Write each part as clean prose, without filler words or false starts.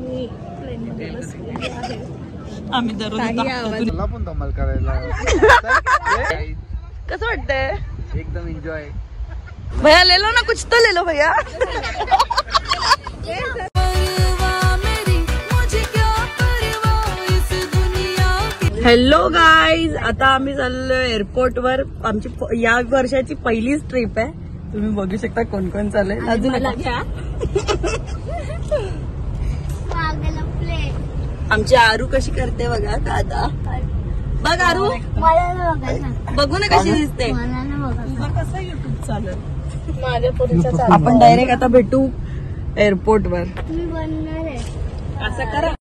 मी प्लेनमध्ये बसलेली आहे. आम्ही दररोज पण धमाल करायला. कसं वाटतंय? एकदम एन्जॉय. भैया ले लो ना, कुछ तो ले लो भैया. हॅलो गाईज, आता आम्ही चाललो एअरपोर्ट वर. आमची या वर्षाची पहिलीच ट्रिप आहे. तुम्ही बघू शकता कोण कोण चाललंय. अजून आमची आरू कशी करते बघा. का आता बघ आरू, बघू ना कशी दिसते. कसं युट्यूब चालेल माझ्या पुढच्या. आपण डायरेक्ट आता भेटू एअरपोर्ट वर. असं करा.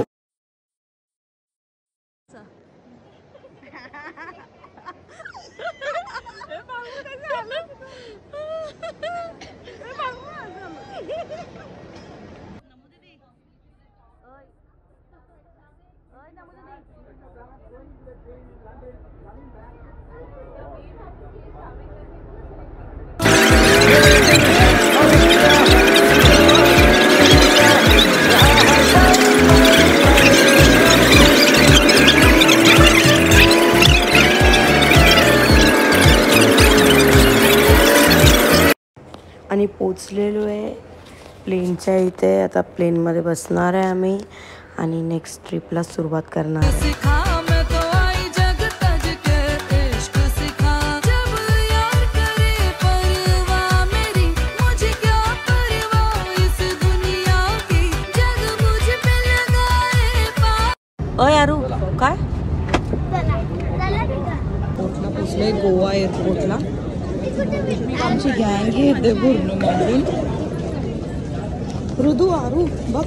आणि पोचलेलो आहे प्लेनच्या इथे. आता प्लेनमध्ये बसणार आहे आम्ही आणि नेक्स्ट ट्रिपला सुरुवात करणार आहे. अय यारू काय एअरपोर्टला पोचलोय, गोवा एअरपोर्टला. आमची गँग येते पूर्ण मागून. ऋदू आरू बघ.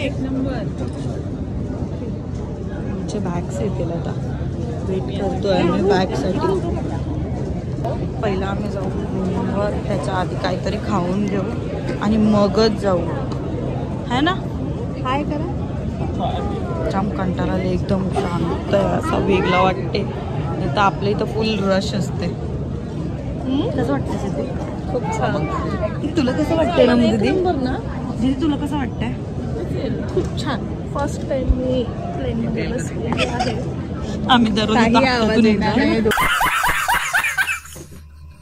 एक नंबर. आमचे बॅग्स येतील आता. वेट करतोय आम्ही बॅगसाठी. पहिला आम्ही जाऊ रूमवर, त्याच्या आधी काहीतरी खाऊन घेऊ आणि मगच जाऊ, है ना. हाय करा. जाम कंटाळा, एकदम शांत असा वेगळा वाटते. नाही तर आपल्या इथं फुल रश असते. कसं वाटतं सिद्धी? खूप छान. तुला कसं वाटतंय ना दीदी? दीदी तुला कसं वाटतंय? खूप छान. फर्स्ट टाइम मी प्लेनमध्ये बसलेली आहे. आम्ही दररोज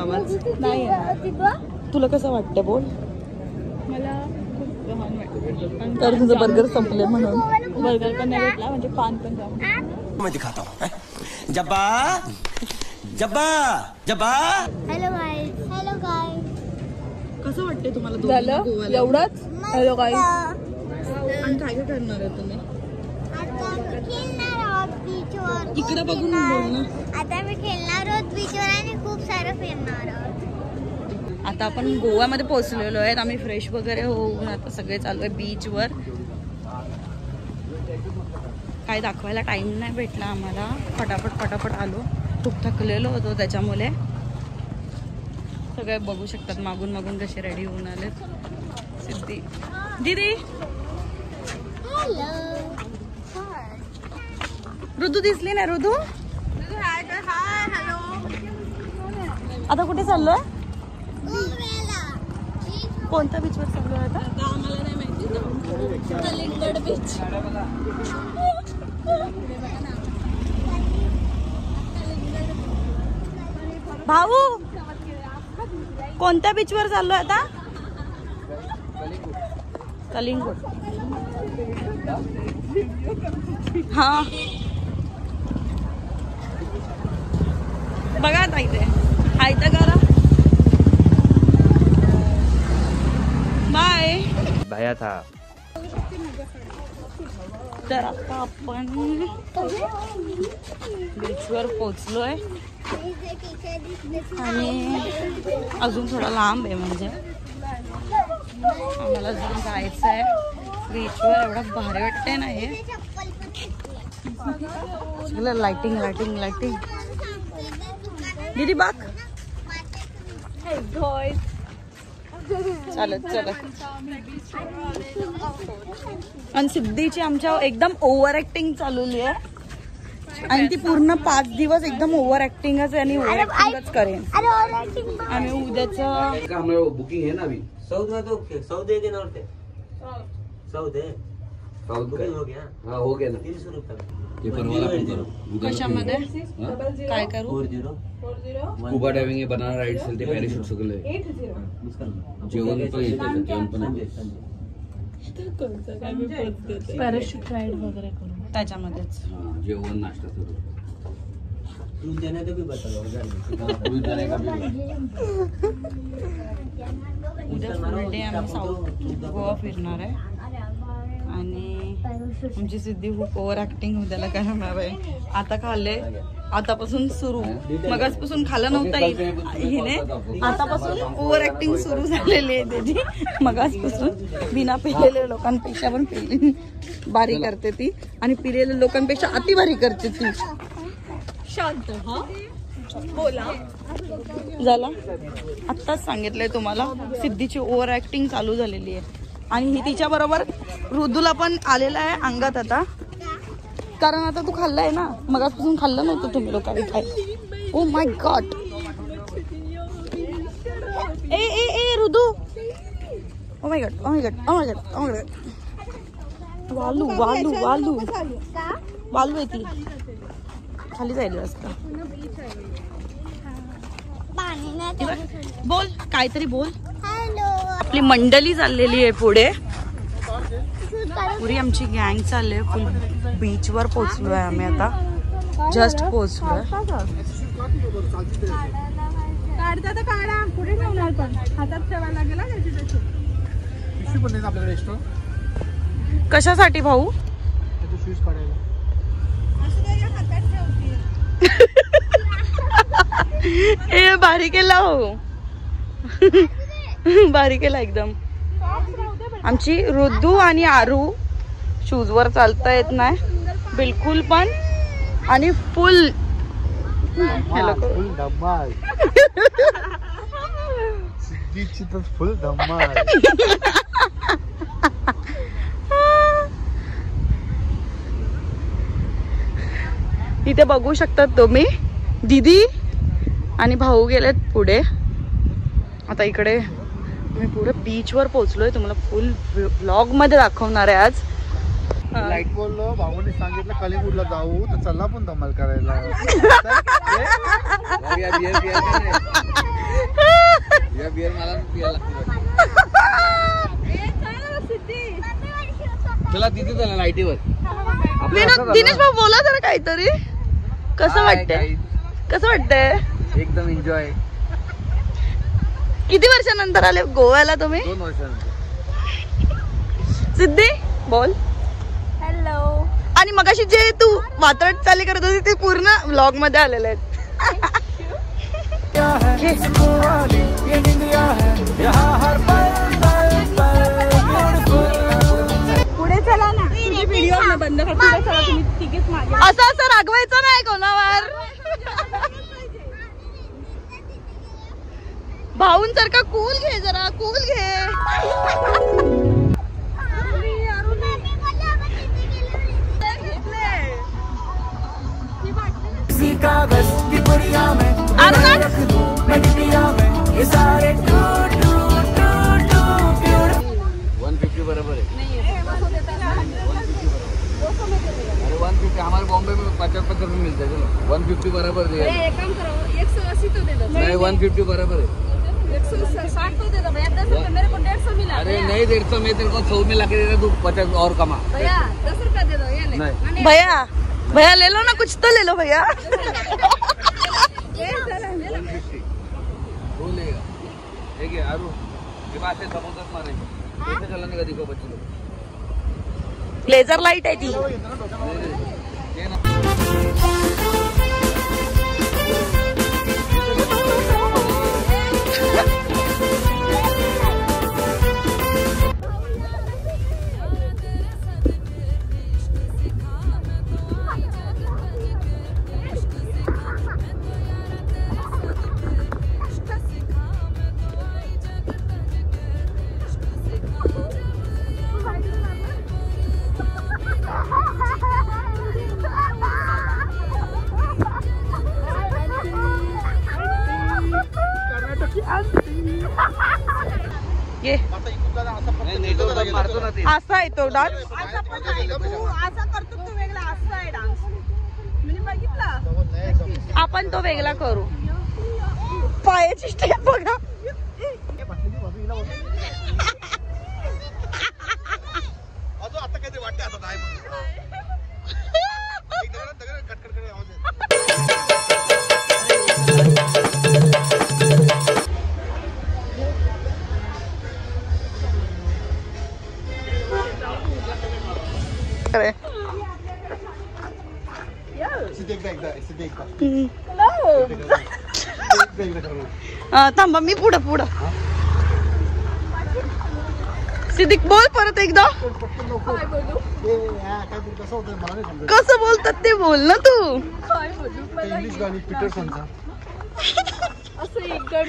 आवाज नाही. तुला कसं वाटतं बोल. मला खूप लहान वाटतं तर तुझं बर्गर संपले म्हणून. बर्गर पण नाही भेटला, म्हणजे पान पण जाऊन मैं दिखाता हूँ. जब्बा जब्बा जब्बा. Hello guys. Hello guys. कसं वाटतंय तुम्हाला झालं एवढंच. Hello guys. आणि काय काय करणार आहे तुम्ही? आता मी खेळणार आहोत बीचवर. इकडे बघून बोल ना. आता मी खेळणार आहोत बीचवर आणि खूप सारं फिरणार आहोत. आता आपण गोव्यामध्ये पोहोचलेलो आहेत. आम्ही फ्रेश वगैरे होऊन आता सगळे चालू आहे बीचवर. काय दाखवायला टाइम नाही भेटला आम्हाला. फटाफट आलो. खूप थकलेलो होतो त्याच्यामुळे. सगळे बघू शकतात मागून कसे रेडी होऊन आलेत. सिद्धी दीदी. ऋतू दिसली नाही. ऋतू आता कुठे चाललोय? कोणत्या बीचवर चाललोय आता? आम्हाला नाही माहिती. कलिंगड बीच. भाऊ कोणत्या बीचवर चाललोय आता? कलिंगड. हा बघा आता इथे हाय तर करा. बाय. भैया था. तर आता आपण बीचवर पोचलोय आणि अजून थोडा लांब आहे. म्हणजे आम्हाला अजून जायचं आहे बीचवर. एवढा भारी वाटतंय ना हे. सगळं लाइटिंग. दीदी बाग चालत. आणि सिद्धीची आमच्या एकदम ओव्हर ऍक्टिंग चालवली आहे. आणि ती पूर्ण 5 दिवस एकदम ओव्हर ऍक्टिंगच आणि ओव्हर ऍक्टिंगच करेन. आणि उद्याचं बुकिंग है ना अभी साउथ में तो साउथ है कि नॉर्थ है? साउथ है। साउथ का बुकिंग हो गया? हाँ हो गया ना 300 रुपये। ये परवाला पण करो कशामध्ये काय करू? 40 स्कूबा डायव्हिंग आहे बनाना राईड असेल ते पॅराशूट सगळं आहे जेवण पण येते जेवण पण आहे पॅराशूट राईड वगैरे करू त्याच्यामध्येच. हाँ, जेवण नाश्ता सगळं क्रूज देने का भी बता दो क्रूज जाने का भी उद्या फुल डे आम्ही साऊथ गोवा फिरणार आहे आणि आमची सिद्धी खूप ओव्हर ऍक्टिंग उद्याला करणार आहे. आता खाल्ले आतापासून सुरू मगाचपासून खाल्लं नव्हतं हिने आतापासून ओव्हर ऍक्टिंग सुरू झालेली आहे त्याची. मगाचपासून बिना पिलेल्या लोकांपेक्षा पण बारी करते ती आणि पिलेल्या लोकांपेक्षा अति भारी करते ती. शांत हा बोला झाला आत्ताच सांगितलंय तुम्हाला सिद्धीची ओव्हर ऍक्टिंग चालू झालेली आहे आणि ही तिच्या बरोबर ऋदूला पण आलेला आहे अंगात आता. कारण आता तू खाल्लाय ना मगाचपासून खाल्लं नव्हतं तुम्ही लोकांनी काय. ओ माय गॉड ए ए ए ऋदू oh my God oh my God oh my God oh my God वालू वालू वालू वालू आहे ती खाली जायला रस्ता. बोल काहीतरी बोल. हॅलो आपली मंडळी चाललेली आहे पुढे पुरी आमची गँग चालली आहे. फुल बीच वर पोहोचलोय आम्ही आता जस्ट पोहोचलोय. काढता तर काढा पुढे ठेवणार पण हातात ठेवायला लागेल आपल्याकडे एक्स्ट्रा कशासाठी भाऊ? शूज काढायला ए भारी केला हो भारी केला एकदम. आमची ऋदू आणि आरू शूज वर चालता येत नाही बिलकुल पण आणि फुल फुल धमाल सिद्धीची तर फुल धमाल. इथे बघू शकतात तुम्ही दीदी आणि भाऊ गेलेत पुढे. आता इकडे मी पुढे बीच वर पोहोचलोय. तुम्हाला फुल व्लॉग मध्ये दाखवणार आहे आज. लाईट बोललो भाऊने सांगितलं कलिंगूडला जाऊ तर चला पण धमाल करायला. बियर मला चला तिथे चला लाईटीवर. दिनेश भाऊ बोला जरा काहीतरी. कसं वाटतंय कसं वाटतंय? एकदम एन्जॉय. किती वर्षानंतर आले गोव्याला तुम्ही? 2 वर्षानंतर. सिद्धी बोल. हॅलो. आणि मगाशी जे तू वात्रट चाली करत होती ते पूर्ण व्लॉग मध्ये आलेले आहेत. पुढे चला ना व्हिडिओ बंद कर. पुढे चला तुम्ही तिकीट मागे. असं असं रागवायचं नाही कोणावर. भाऊंसारखा कूल घे जरा कूल घे. बराबर है. अरे 150 हमारे बॉम्बे में 50 में मिलता है. चलो 150 बराबर है. एक काम करो 180 तो दे दो. नहीं 150 बराबर है. 160 तो दे दो भैया. 10 रुपए मेरे को 150 मिला. अरे नहीं 150 में तेरे को 100 में लाके देना. तू 50 और कमा. भैया 10 रुपए दे दो. ये ले. नहीं भैया भैया ले लो ना कुछ तो ले लो भैया. 150 बोलेगा. ठीक है आरू ये बात से जबरदस्त मारेंगे. कैसे चलाने का दिखो बच्चे लोग. लेझर लाईट आहे ती. ये ना ये मारतो ना ते. असा आहे तो डान्स. असा करतो तो वेगळा, असा आहे डान्स. मी बघितला. आपण तो वेगळा करू. पायाची स्टेप बघा. आता काहीतरी वाटतं आता काय थांबा मी पुढं सिद्दीक बोल परत एकदा. कसं बोलतात ते बोल ना तू. इंग्लिश गाणी पीटरसनचा. असं एकदा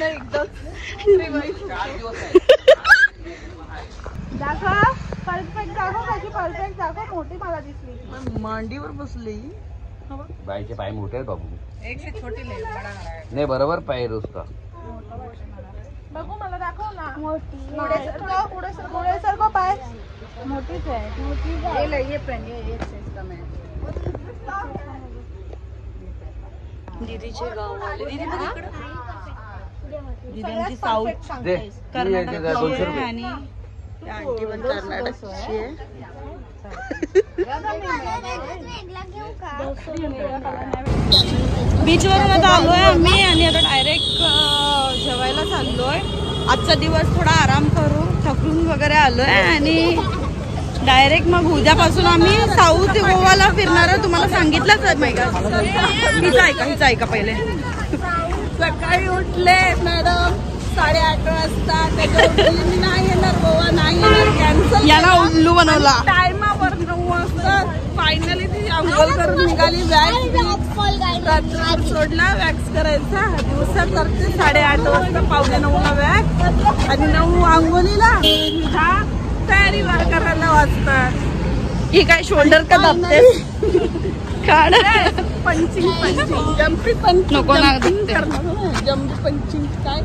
दाखवा परफेक्ट दाखव मोठी मला दिसली. मांडीवर बसली. बाईचे पाय मोठे आहेत बाबू. एक से छोटी ले बड़ा नाही बरोबर पाय आहे उसका. बघू मला दाखव ना. पुढे सरको पाय. मोठीच आहे. ये पेन ये साइज का मैं. दीदीचे गाववाले दीदी बघ इकडं. दीदींची साऊथ दे कर्नाटकची 200 आहे रुपये. आणि आंटी पण कर्नाटकची आहे. बीचवरून आता आलोय आम्ही आणि आता डायरेक्ट जेवायला चाललोय. आजचा दिवस थोडा आराम करू, थकून वगैरे आलोय आणि डायरेक्ट मग उद्यापासून आम्ही साऊथ गोवाला फिरणार आहे. तुम्हाला सांगितलंच आहे माहिती. हिचं ऐका पहिले. सकाळी उठले मॅडम 8:30 वाजता. त्याच्यावर मी नाही येणार गोवा नाही येणार कॅन्सल. याला उल्लू बनवला. टायमावर 9 वाजता फायनली ती अंघोळ करून निघाली. रात्रभर सोडला वॅक्स करायचा. दिवसा करते 8:30 वाजता 8:45ला वॅक्स आणि 9 अंघोलीला 10 तयारी करायला वाजतात. ही काय शोल्डर का दाबते काढ. पंचिंग जम्पिंग नको ना जम्पिंग पंचिंग काय.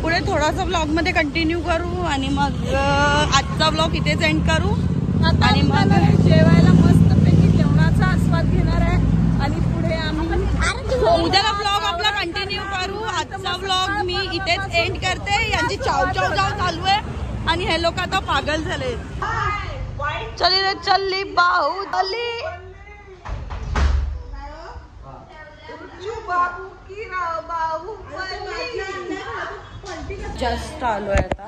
पुढे थोडासा ब्लॉग मध्ये कंटिन्यू करू आणि मग आजचा ब्लॉग इथेच एंड करू. आणि मग जेवायला मस्तपैकी जेवणाचा आस्वाद घेणार आहे आणि पुढे आम्ही उद्याला ब्लॉग आपला कंटिन्यू करू. आजचा ब्लॉग मी इथेच एंड करते. यांची चाव चालू आहे आणि हे लोक आता पागल झाले. चली रे चल्ली बाहुबली. जस्ट आलोय आता.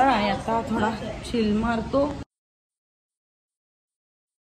आणि आता थोडा चिल मारतो.